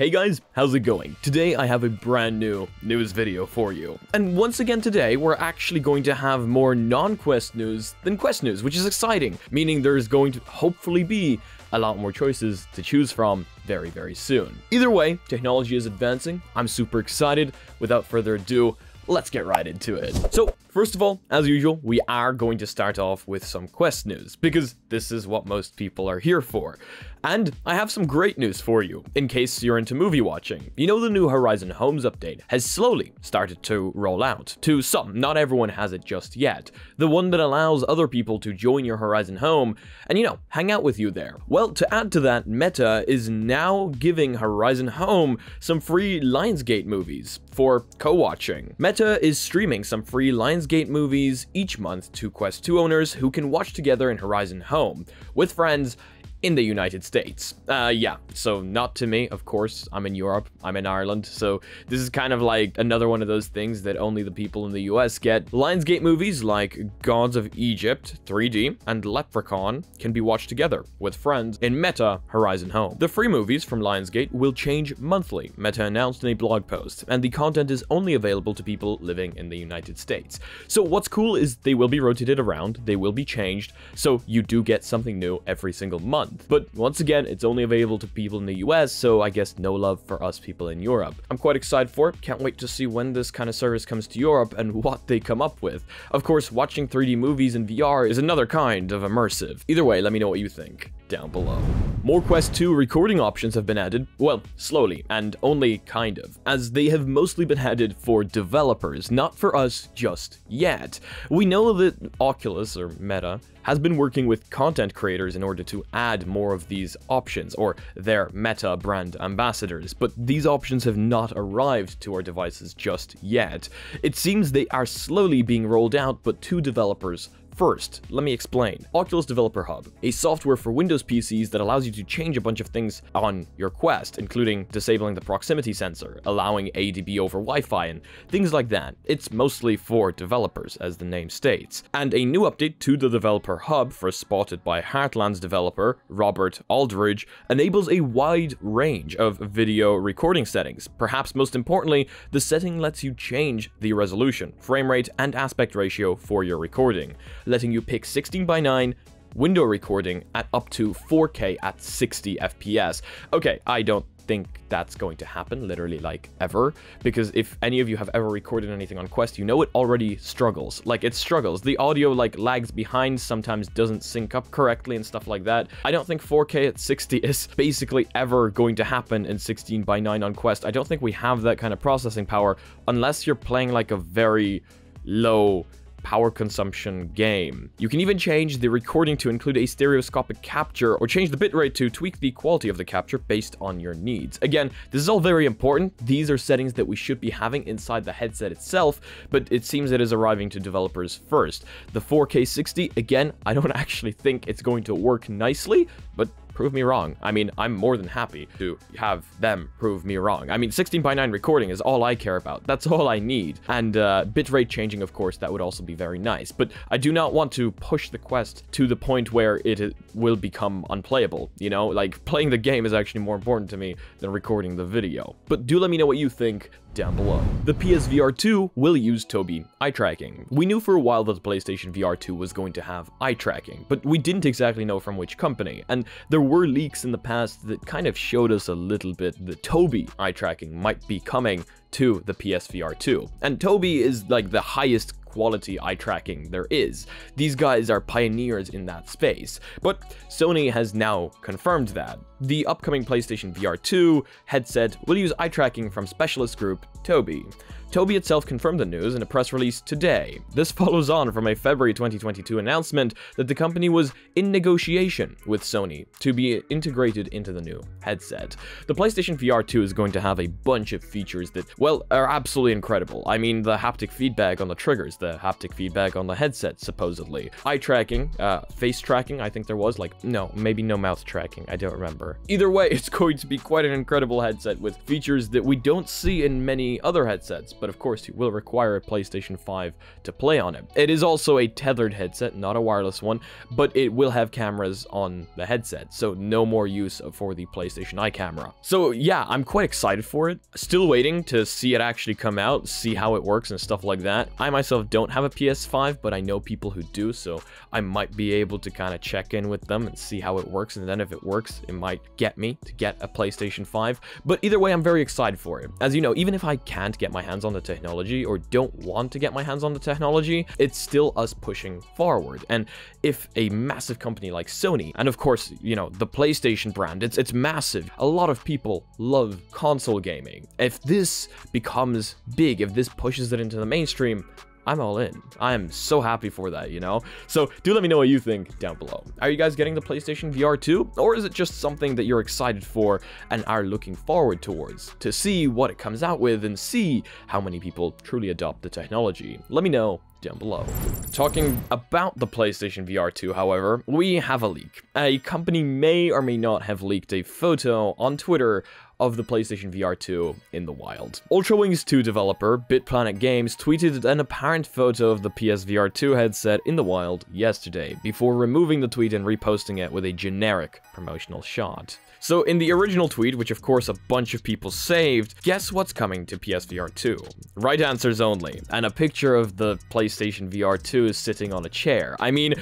Hey guys, how's it going? Today I have a brand new news video for you. And once again today, we're actually going to have more non-Quest news than Quest news, which is exciting, meaning there's going to hopefully be a lot more choices to choose from very, very soon. Either way, technology is advancing. I'm super excited. Without further ado, let's get right into it. So, first of all, as usual, we are going to start off with some Quest news, because this is what most people are here for. And I have some great news for you, in case you're into movie watching. You know, the new Horizon Homes update has slowly started to roll out. To some, not everyone has it just yet. The one that allows other people to join your Horizon Home and, you know, hang out with you there. Well, to add to that, Meta is now giving Horizon Home some free Lionsgate movies for co-watching. Meta is streaming some free Lionsgate movies each month to Quest 2 owners who can watch together in Horizon Home with friends in the United States. Yeah, so not to me, of course. I'm in Europe, I'm in Ireland, so this is kind of like another one of those things that only the people in the US get. Lionsgate movies like Gods of Egypt 3D and Leprechaun can be watched together with friends in Meta Horizon Home. The free movies from Lionsgate will change monthly, Meta announced in a blog post, and the content is only available to people living in the United States. So what's cool is they will be rotated around, they will be changed, so you do get something new every single month. But once again, it's only available to people in the US, so I guess no love for us people in Europe. I'm quite excited for it, can't wait to see when this kind of service comes to Europe and what they come up with. Of course, watching 3D movies in VR is another kind of immersive. Either way, let me know what you think down below. More Quest 2 recording options have been added, well, slowly, and only kind of, as they have mostly been added for developers, not for us just yet. We know that Oculus, or Meta, has been working with content creators in order to add more of these options, or their Meta brand ambassadors, but these options have not arrived to our devices just yet. It seems they are slowly being rolled out, but to developers first. Let me explain. Oculus Developer Hub, a software for Windows PCs that allows you to change a bunch of things on your Quest, including disabling the proximity sensor, allowing ADB over Wi-Fi, and things like that. It's mostly for developers, as the name states. And a new update to the Developer Hub, first spotted by Heartland's developer, Robert Aldridge, enables a wide range of video recording settings. Perhaps most importantly, the setting lets you change the resolution, frame rate, and aspect ratio for your recording, letting you pick 16:9 window recording at up to 4K at 60 FPS. Okay, I don't think that's going to happen, literally, like, ever, because if any of you have ever recorded anything on Quest, you know it already struggles. Like, it struggles. The audio, like, lags behind, sometimes doesn't sync up correctly and stuff like that. I don't think 4K at 60 is basically ever going to happen in 16:9 on Quest. I don't think we have that kind of processing power, unless you're playing, like, a very low power consumption game. You can even change the recording to include a stereoscopic capture, or change the bitrate to tweak the quality of the capture based on your needs. Again, this is all very important. These are settings that we should be having inside the headset itself, but it seems it is arriving to developers first. The 4K 60, again, I don't actually think it's going to work nicely, but prove me wrong. I mean, I'm more than happy to have them prove me wrong. I mean, 16:9 recording is all I care about. That's all I need. And bitrate changing, of course, that would also be very nice. But I do not want to push the Quest to the point where it will become unplayable. You know, like, playing the game is actually more important to me than recording the video. But do let me know what you think down below. The PSVR 2 will use Tobii Eye-tracking. We knew for a while that the PlayStation VR 2 was going to have eye-tracking, but we didn't exactly know from which company, and there were leaks in the past that kind of showed us a little bit that Tobii Eye-tracking might be coming to the PSVR 2. And Tobii is like the highest quality eye tracking there is. These guys are pioneers in that space. But Sony has now confirmed that. The upcoming PlayStation VR 2 headset will use eye tracking from specialist group Tobii. Tobii itself confirmed the news in a press release today. This follows on from a February 2022 announcement that the company was in negotiation with Sony to be integrated into the new headset. The PlayStation VR 2 is going to have a bunch of features that, well, are absolutely incredible. I mean, the haptic feedback on the triggers, the haptic feedback on the headset, supposedly. Eye tracking, face tracking, I think there was, like, no, maybe no mouth tracking, I don't remember. VR. Either way, it's going to be quite an incredible headset with features that we don't see in many other headsets, but of course you will require a PlayStation 5 to play on it. It is also a tethered headset, not a wireless one, but it will have cameras on the headset, so no more use for the PlayStation Eye camera. So yeah, I'm quite excited for it. Still waiting to see it actually come out, see how it works and stuff like that. I myself don't have a PS5, but I know people who do, so I might be able to kind of check in with them and see how it works, and then if it works, it might get me to get a PlayStation 5. But either way, I'm very excited for it. As you know, even if I can't get my hands on the technology or don't want to get my hands on the technology, it's still us pushing forward. And if a massive company like Sony, and of course, you know, the PlayStation brand, it's massive. A lot of people love console gaming. If this becomes big, if this pushes it into the mainstream, I'm all in. I am so happy for that, you know? So do let me know what you think down below. Are you guys getting the PlayStation VR 2? Or is it just something that you're excited for and are looking forward towards to see what it comes out with and see how many people truly adopt the technology? Let me know down below. Talking about the PlayStation VR 2, however, we have a leak. A company may or may not have leaked a photo on Twitter of the PlayStation VR 2 in the wild. UltraWings 2 developer BitPlanet Games tweeted an apparent photo of the PSVR 2 headset in the wild yesterday, before removing the tweet and reposting it with a generic promotional shot. So in the original tweet, which of course a bunch of people saved, guess what's coming to PSVR 2? Right answers only, and a picture of the PlayStation VR 2 sitting on a chair. I mean,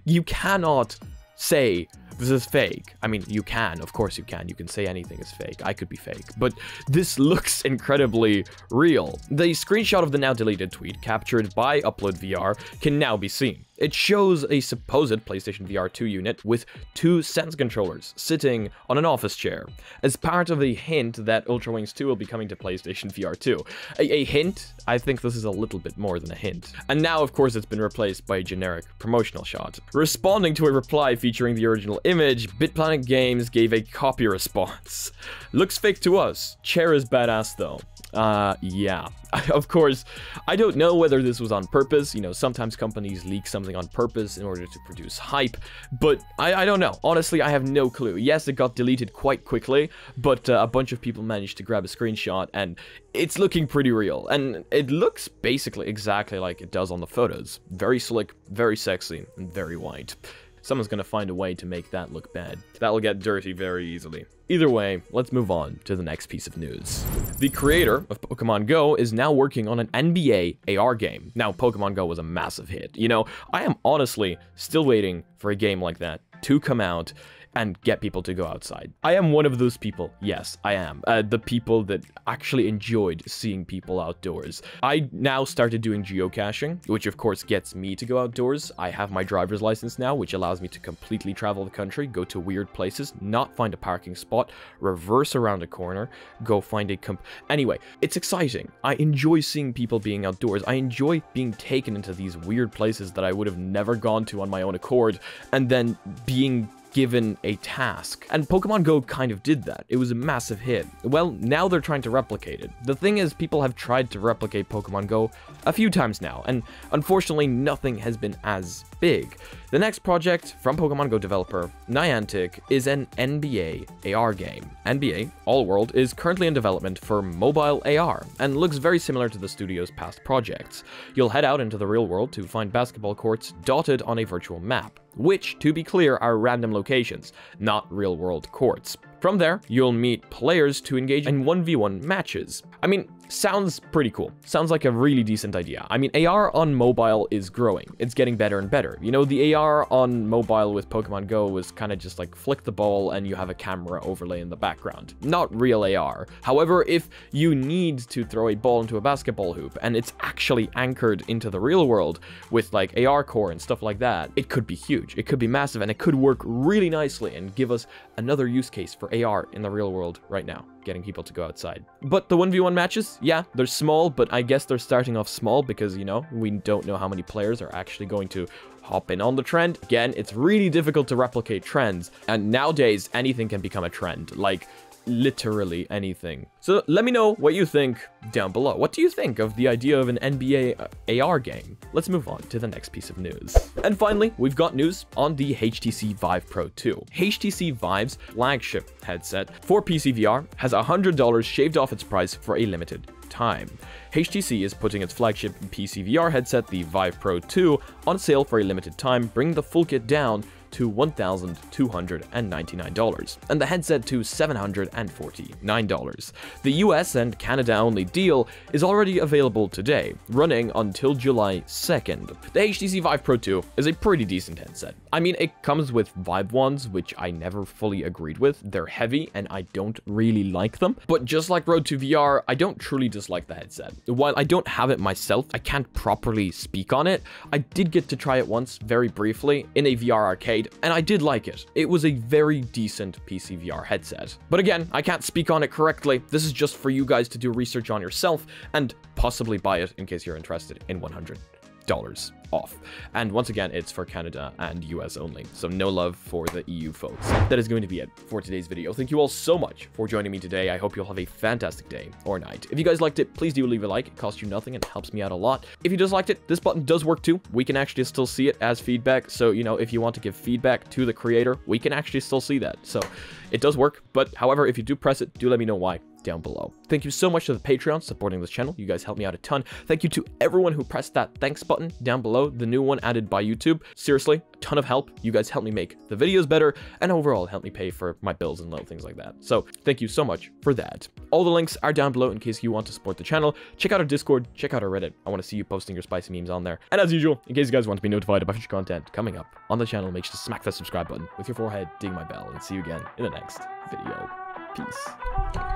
you cannot say this is fake. I mean, you can, of course you can. You can say anything is fake. I could be fake. But this looks incredibly real. The screenshot of the now deleted tweet, captured by Upload VR, can now be seen. It shows a supposed PlayStation VR 2 unit with 2 Sense controllers sitting on an office chair, as part of a hint that UltraWings 2 will be coming to PlayStation VR 2. A hint? I think this is a little bit more than a hint. And now, of course, it's been replaced by a generic promotional shot. Responding to a reply featuring the original image, BitPlanet Games gave a copy response. Looks fake to us. Chair is badass though. Yeah. Of course, I don't know whether this was on purpose. You know, sometimes companies leak something on purpose in order to produce hype, but I don't know. Honestly, I have no clue. Yes, it got deleted quite quickly, but a bunch of people managed to grab a screenshot, and it's looking pretty real. And it looks basically exactly like it does on the photos. Very slick, very sexy, and very white. Someone's gonna find a way to make that look bad. That'll get dirty very easily. Either way, let's move on to the next piece of news. The creator of Pokemon Go is now working on an NBA AR game. Now, Pokemon Go was a massive hit. You know, I am honestly still waiting for a game like that to come out and get people to go outside. I am one of those people. Yes, I am. The people that actually enjoyed seeing people outdoors. I now started doing geocaching, which of course gets me to go outdoors. I have my driver's license now, which allows me to completely travel the country, go to weird places, not find a parking spot, reverse around a corner, go find a Anyway, it's exciting. I enjoy seeing people being outdoors. I enjoy being taken into these weird places that I would have never gone to on my own accord, and then being given a task. And Pokemon Go kind of did that. It was a massive hit. Well, now they're trying to replicate it. The thing is, people have tried to replicate Pokemon Go a few times now, and unfortunately nothing has been as big. The next project from Pokemon Go developer Niantic is an NBA AR game. NBA All World is currently in development for mobile AR and looks very similar to the studio's past projects. You'll head out into the real world to find basketball courts dotted on a virtual map, which, to be clear, are random locations, not real-world courts. From there, you'll meet players to engage in 1v1 matches. I mean, sounds pretty cool. Sounds like a really decent idea. I mean, AR on mobile is growing. It's getting better and better. You know, the AR on mobile with Pokemon Go was kind of just like flick the ball and you have a camera overlay in the background. Not real AR. However, if you need to throw a ball into a basketball hoop and it's actually anchored into the real world with like AR core and stuff like that, it could be huge. It could be massive, and it could work really nicely and give us another use case for AR in the real world right now, getting people to go outside. But the 1v1 matches, yeah, they're small, but I guess they're starting off small because, you know, we don't know how many players are actually going to hop in on the trend. Again, it's really difficult to replicate trends, and nowadays anything can become a trend. Like, literally anything. So let me know what you think down below. What do you think of the idea of an NBA AR game? Let's move on to the next piece of news. And finally, we've got news on the HTC Vive Pro 2. HTC Vive's flagship headset for PSVR has $100 shaved off its price for a limited time. HTC is putting its flagship PSVR headset, the Vive Pro 2, on sale for a limited time, bringing the full kit down to $1,299, and the headset to $749. The US and Canada only deal is already available today, running until July 2nd. The HTC Vive Pro 2 is a pretty decent headset. I mean, it comes with Vive ones, which I never fully agreed with. They're heavy and I don't really like them, but just like Road to VR, I don't truly dislike the headset. While I don't have it myself, I can't properly speak on it. I did get to try it once, very briefly, in a VR arcade, and I did like it. It was a very decent PSVR headset. But again, I can't speak on it correctly. This is just for you guys to do research on yourself and possibly buy it in case you're interested in $100 off. And once again, it's for Canada and US only, so no love for the EU folks. That is going to be it for today's video. Thank you all so much for joining me today. I hope you'll have a fantastic day or night. If you guys liked it, please do leave a like. It costs you nothing and helps me out a lot. If you disliked it, this button does work too. We can actually still see it as feedback, so you know, if you want to give feedback to the creator, we can actually still see that. So it does work, but however, if you do press it, do let me know why down below. Thank you so much to the Patreon supporting this channel. You guys help me out a ton. Thank you to everyone who pressed that thanks button down below, the new one added by YouTube. Seriously, a ton of help. You guys help me make the videos better and overall help me pay for my bills and little things like that. So thank you so much for that. All the links are down below in case you want to support the channel. Check out our Discord, check out our Reddit. I want to see you posting your spicy memes on there. And as usual, in case you guys want to be notified about future content coming up on the channel, make sure to smack that subscribe button with your forehead, ding my bell, and see you again in the next video. Peace.